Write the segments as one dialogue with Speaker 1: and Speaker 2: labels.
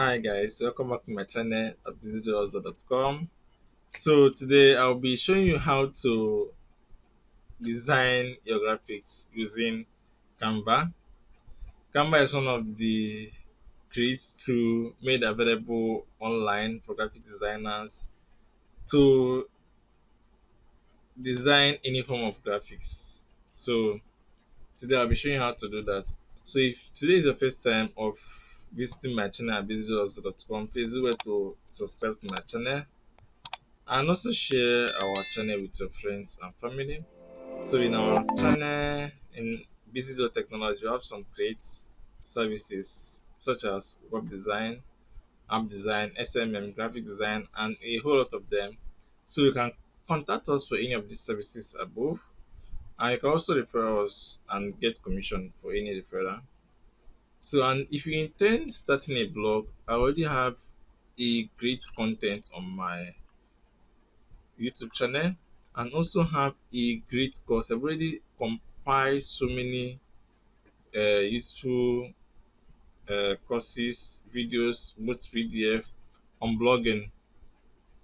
Speaker 1: Hi guys, welcome back to my channel at Bizyjoe.com. So today I'll be showing you how to design your graphics using Canva. Canva is one of the great tools made available online for graphic designers to design any form of graphics. So today I'll be showing you how to do that. So if today is your first time of visiting my channel at Bizyjoe.com, please do well to subscribe to my channel and also share our channel with your friends and family. So in our channel in Bizyjoe Technology, we have some great services such as web design, app design, SMM, graphic design, and a whole lot of them. So you can contact us for any of these services above, and you can also refer us and get commission for any referral. So and if you intend starting a blog, I already have a great content on my YouTube channel and also have a great course. I've already compiled so many useful courses, videos, both PDF on blogging.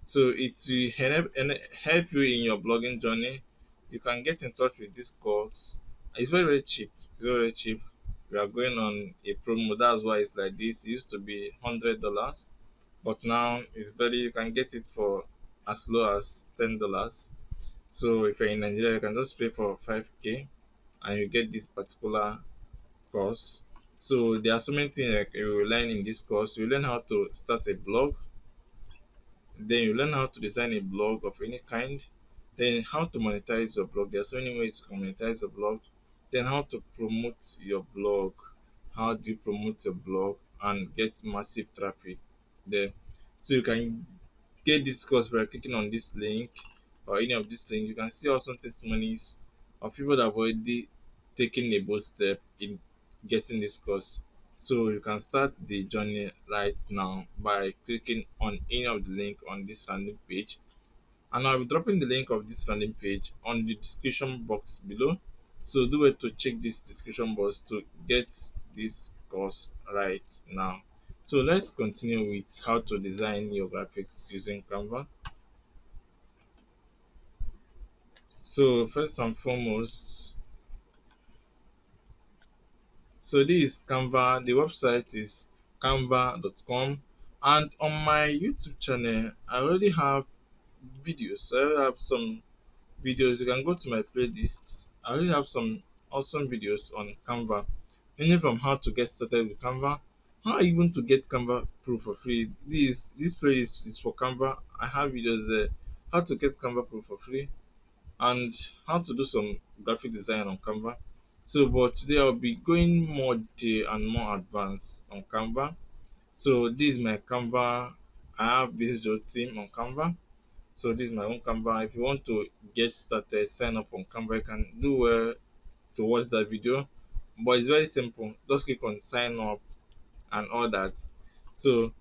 Speaker 1: So it will help you in your blogging journey. You can get in touch with this course. It's very, very cheap. It's very, very cheap. We are going on a promo. That's why it's like this. It used to be $100, but now it's very, you can get it for as low as $10. So if you're in Nigeria, you can just pay for 5K and you get this particular course. So there are so many things like you will learn in this course. You learn how to start a blog, then you learn how to design a blog of any kind, then how to monetize your blog. There are so many ways to monetize a blog, then how to promote your blog. How do you promote your blog and get massive traffic there? So you can get this course by clicking on this link or any of these links. You can see also testimonies of people that have already taken a bold step in getting this course. So you can start the journey right now by clicking on any of the link on this landing page. And I'll be dropping the link of this landing page on the description box below. So do it to check this description box to get this course right now. So let's continue with how to design your graphics using Canva. So first and foremost, so this is Canva. The website is canva.com, and on my YouTube channel, I already have videos. So I already have some videos. You can go to my playlist. I already have some awesome videos on Canva, mainly from how to get started with Canva, how even to get Canva Pro for free. This playlist is for Canva. I have videos there. How to get Canva Pro for free and how to do some graphic design on Canva. So, but today I'll be going more detail and more advanced on Canva. So, this is my Canva. I have Bizyjoe team on Canva. So, this is my own Canva. If you want to get started, sign up on Canva. You can do well to watch that video, but it's very simple. Just click on sign up and all that. So,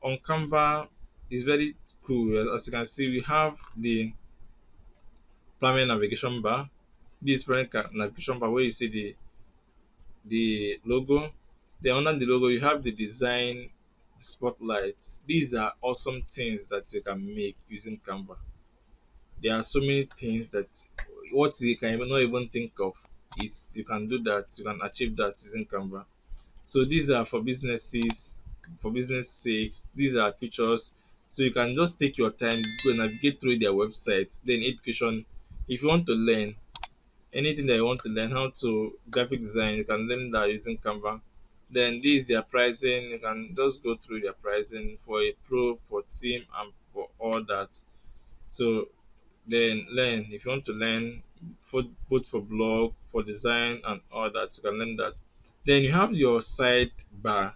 Speaker 1: on Canva, it's very cool. As you can see, we have the primary navigation bar. This primary navigation bar where you see the logo. Then under the logo you have the design spotlights. These are awesome things that you can make using Canva. There are so many things that what you can not even think of is you can do that, you can achieve that using Canva. So these are for businesses, for business sakes. These are features. So you can just take your time, go navigate through their website. Then education, if you want to learn anything that you want to learn, how to graphic design, you can learn that using Canva. Then this is their pricing. You can just go through their pricing for a pro, for team, and for all that. So then learn if you want to learn for both for blog, for design, and all that. You can learn that. Then you have your sidebar.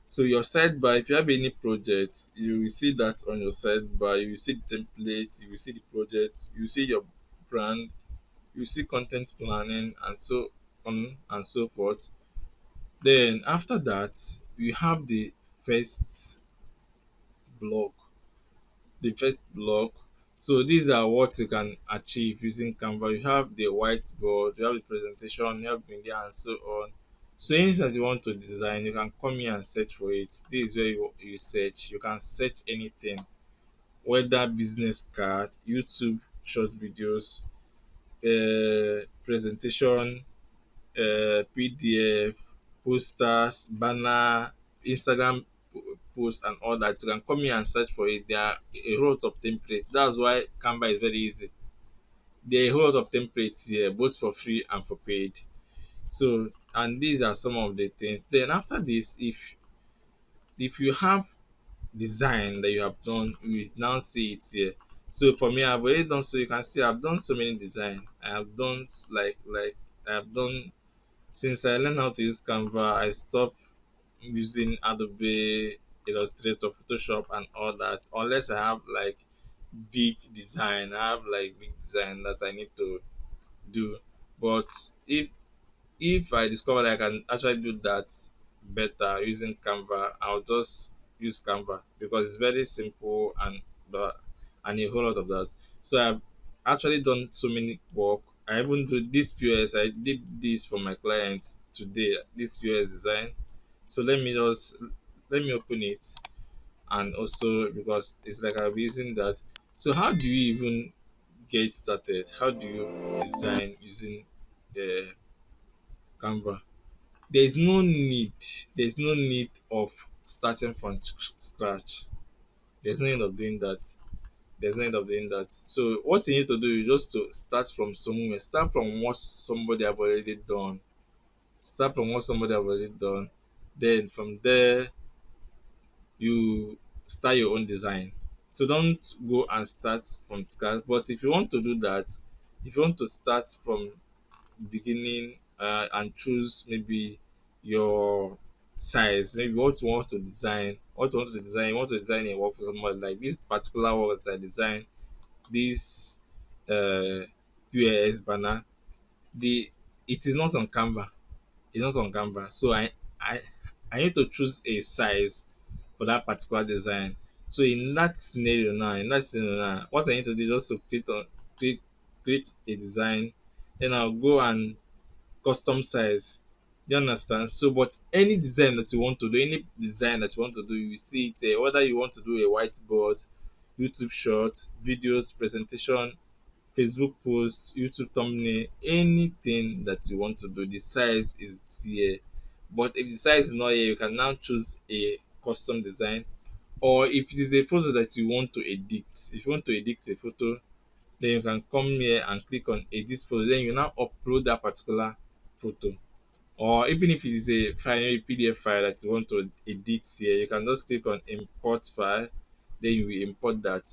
Speaker 1: So your sidebar, if you have any project, you will see that on your sidebar. You will see the template, you will see the project, you will see your brand, you see content planning and so on and so forth. Then after that, you have first block, the first block. So these are what you can achieve using Canva. You have the whiteboard, you have the presentation, you have media and so on. So anything that you want to design, you can come here and search for it. This is where you search. You can search anything, whether business card, YouTube short videos, presentation, PDF, posters, banner, Instagram post and all that. You can come here and search for it. There are a whole lot of templates. That's why Canva is very easy. There are a whole lot of templates here, both for free and for paid. So, and these are some of the things. Then after this, if you have design that you have done, you now see it here. So for me, I've already done, so you can see I've done so many design. I have done like I have done since I learned how to use Canva. I stopped using Adobe Illustrator, Photoshop, and all that, unless I have like big design. I have like big design that I need to do. But if I discover that I can actually do that better using Canva, I'll just use Canva because it's very simple and a whole lot of that. So I've actually done so many work. I even do this POS. I did this for my clients today. This POS design. So let me open it, and also because it's like I'll be using that. So how do you even get started? How do you design using the Canva? There's no need of starting from scratch. There's no need of doing that. There's no need of doing that. So what you need to do is just to start from somewhere. Start from what somebody have already done. Start from what somebody have already done. Then from there you start your own design. So don't go and start from scratch. But if you want to do that, if you want to start from beginning and choose maybe your size, maybe what you want to design, you want to design a work for somebody like this particular work that I design, this POS banner, the it is not on Canva. It's not on Canva. So I I need to choose a size for that particular design. So in that scenario now, what I need to do is just to create a design. Then I'll go and custom size. You understand? So, but any design that you want to do, any design that you want to do, you see it whether you want to do a whiteboard, YouTube short, videos, presentation, Facebook post, YouTube thumbnail, anything that you want to do, the size is here. But if the size is not here, you can now choose a custom design. Or if it is a photo that you want to edit, if you want to edit a photo, then you can come here and click on edit photo. Then you now upload that particular photo. Or even if it is a file, a PDF file that you want to edit here, you can just click on import file, then you will import that.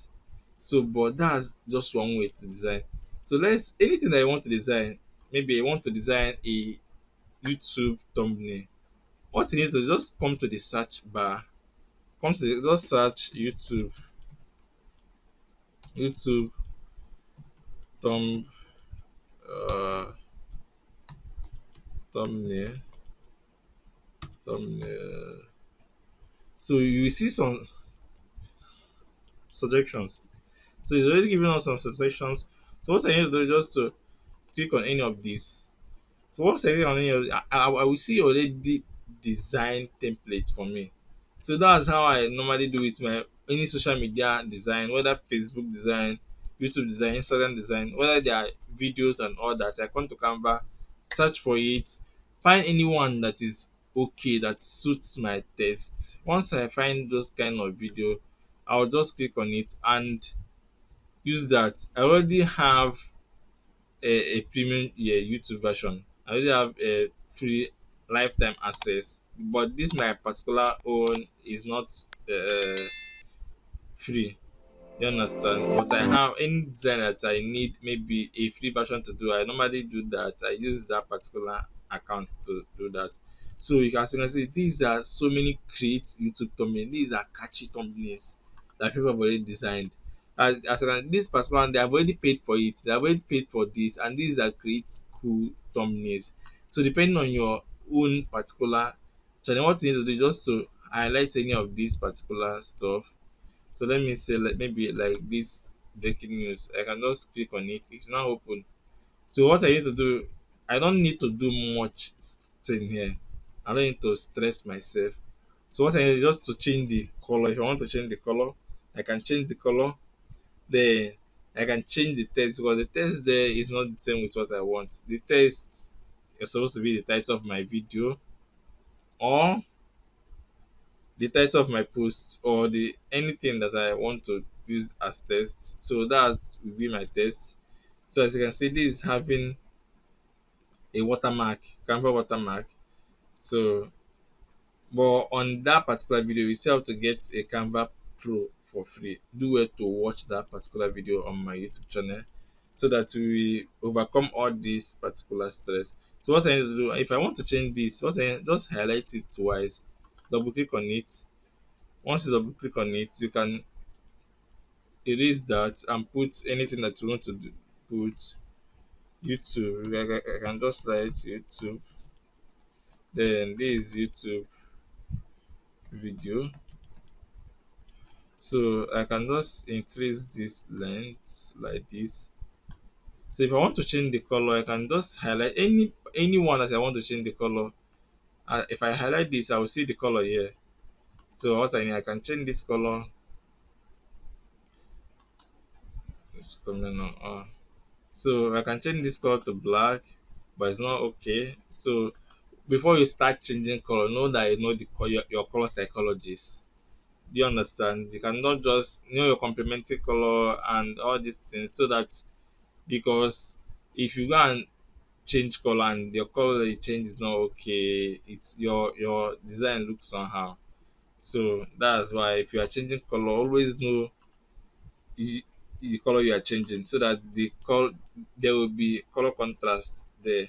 Speaker 1: So but that's just one way to design. So let's anything that you want to design, maybe you want to design a YouTube thumbnail. What you need to just come to the search bar, just search YouTube thumb uh thumbnail thumbnail. So you will see some suggestions. So it's already giving us some suggestions. So what I need to do is just to click on any of these. So once I click on any of I will see already design templates for me. So that's how I normally do it. My any social media design, whether Facebook design, YouTube design, Instagram design, whether they are videos and all that. I come to Canva, search for it, find anyone that is okay that suits my taste. Once I find those kind of video, I'll just click on it and use that. I already have a premium YouTube version. I already have a free lifetime access, but this my particular own is not free. You understand? But I have any design that I need maybe a free version to do. I normally do that. I use that particular account to do that. So you can see these are so many great YouTube thumbnails. These are catchy thumbnails that people have already designed. As I can, this particular one, they have already paid for it. They have already paid for this, and these are great, cool thumbnails. So depending on your own particular channel, what you need to do is just to highlight any of these particular stuff. So let me say like maybe like this breaking news. I can just click on it. It's now open. So what I need to do, I don't need to do much thing here. I don't need to stress myself. So what I need is just to change the color. If I want to change the color, I can change the color. Then I can change the text because the text there is not the same with what I want. The text is supposed to be the title of my video, or the title of my post, or the anything that I want to use as text. So that will be my text. So as you can see, this is having a watermark, Canva watermark. So but on that particular video, you still have to get a Canva Pro for free. Do well to watch that particular video on my YouTube channel so that we overcome all this particular stress. So what I need to do, if I want to change this, what I just highlight it twice, double click on it. Once you double click on it, you can erase that and put anything that you want to do. Put YouTube. I can just write YouTube. Then this is YouTube video. So I can just increase this length like this. So if I want to change the color, I can just highlight any one that I want to change the color. If I highlight this, I will see the color here. So what I need, I can change this color. It's coming on. So I can change this color to black, but it's not okay. So before you start changing color, know that you know your color psychologist. Do you understand? You cannot just know your complementary color and all these things, so that because if you go and change color and your color that you change is not okay, it's your design looks somehow. So that's why if you are changing color, always know you, the color you are changing, so that there will be color contrast there.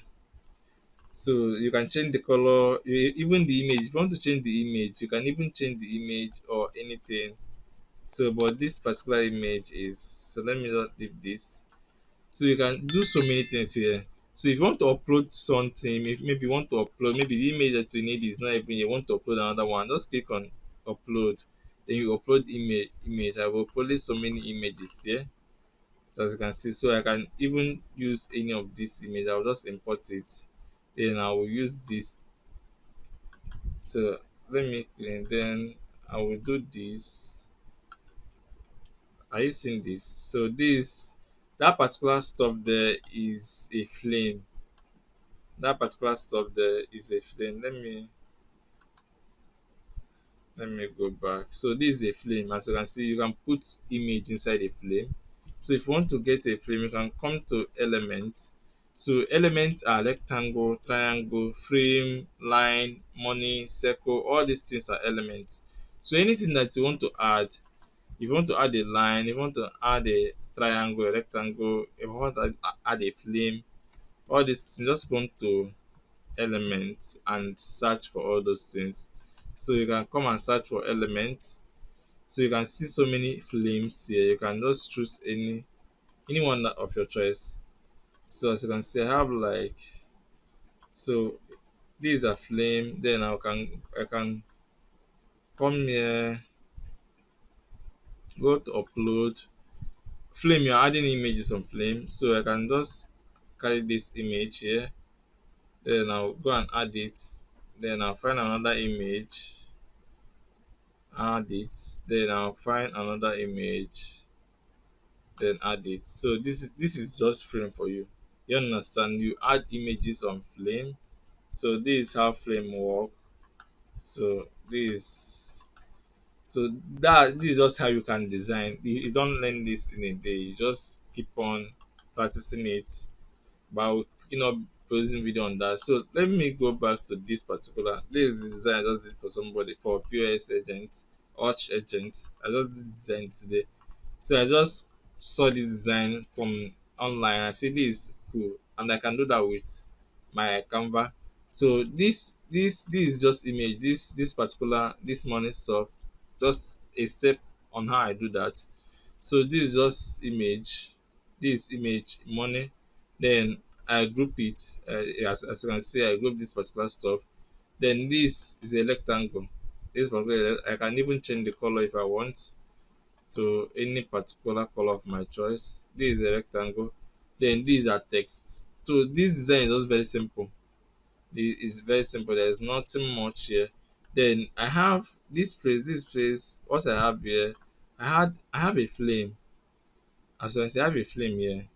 Speaker 1: So you can change the color, even the image. If you want to change the image, you can even change the image or anything. So but this particular image is, so let me just leave this. So you can do so many things here. So if you want to upload something, if maybe you want to upload, maybe the image that you need is not even, you want to upload another one, just click on upload. Then you upload image. I will upload so many images here. So as you can see, so I can even use any of this image. I'll just import it. Then I will use this. So let me, and then I will do this. Are you seeing this? So this, that particular stuff there is a flame. That particular stuff there is a flame. Let me go back. So this is a flame. As you can see, you can put image inside a flame. So if you want to get a flame, you can come to element. So elements are rectangle, triangle, frame, line, money, circle. All these things are elements. So anything that you want to add, if you want to add a line, if you want to add a triangle, a rectangle, if you want to add a flame, all these things, just come to elements and search for all those things. So you can come and search for elements. So you can see so many flames here. You can just choose any one of your choice. So as you can see, I have like, so these are flame. Then I can come here, go to upload flame. You're adding images on flame, so I can just carry this image here. Then I'll go and add it. Then I'll find another image, add it. Then I'll find another image, then add it. So this is just flame for you. You understand? You add images on flame. So this is how flame work. So this is just how you can design. You don't learn this in a day. You just keep on practicing it by picking up posting video on that. So let me go back to this particular. This is the design I just did for somebody, for POS agent, Arch agent. I just did design today. So I just saw this design from online. I see this is cool, and I can do that with my Canva. So this is just image. This particular, this money stuff, just a step on how I do that. So this is just image. This image money. Then I group it. As you can see, I group this particular stuff. Then this is a rectangle. This particular, I can even change the color if I want to any particular color of my choice. This is a rectangle. Then these are text. So this design is just very simple. It's very simple. There's nothing much here. Then I have this place. What I have here, I have a flame. As I say, I have a flame here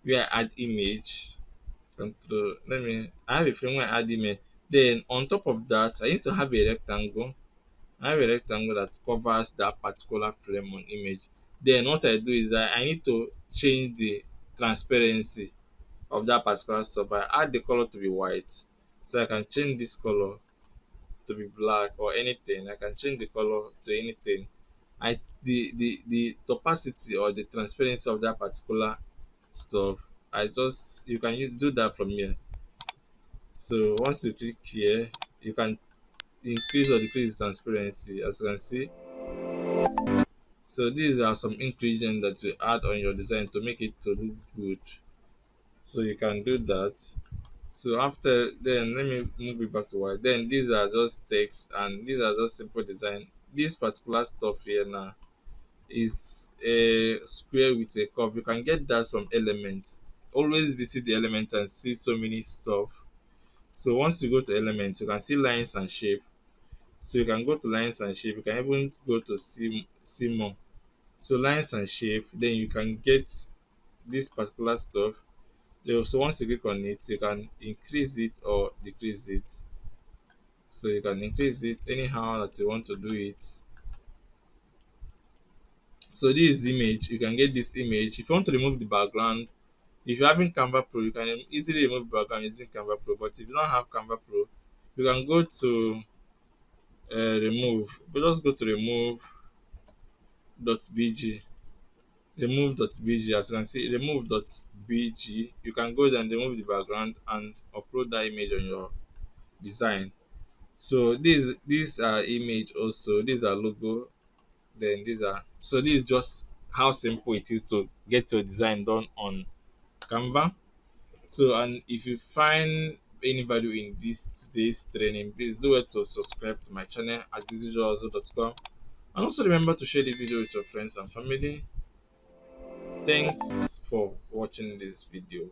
Speaker 1: where I add image. Control. I have a flame where I add image. Then on top of that, I need to have a rectangle. I have a rectangle that covers that particular frame on image. Then what I do is that I need to change the transparency of that particular stuff. I add the color to be white, so I can change this color to be black or anything. I can change the color to anything. The opacity or the transparency of that particular stuff, you can do that from here. So once you click here, you can increase or decrease the transparency, as you can see. So these are some ingredients that you add on your design to make it to look good. So you can do that. So after then, let me move it back to white. Then these are just text and these are just simple design. This particular stuff here now is a square with a curve. You can get that from elements. Always visit the element and see so many stuff. So once you go to elements, you can see lines and shape. So you can go to lines and shape. You can even go to see more. So lines and shape, then you can get this particular stuff. So once you click on it, you can increase it or decrease it. So you can increase it anyhow that you want to do it. So this is image. You can get this image. If you want to remove the background, if you're having Canva Pro, you can easily remove background using Canva Pro. But if you don't have Canva Pro, you can go to remove. But just go to remove.bg. Remove.bg. As you can see, remove.bg. You can go there and remove the background and upload that image on your design. So these are image also. These are logo. Then these are this is just how simple it is to get your design done on Canva. So and if you find any value in this today's training, please do it to subscribe to my channel at bizyjoe.com, and also remember to share the video with your friends and family. Thanks for watching this video.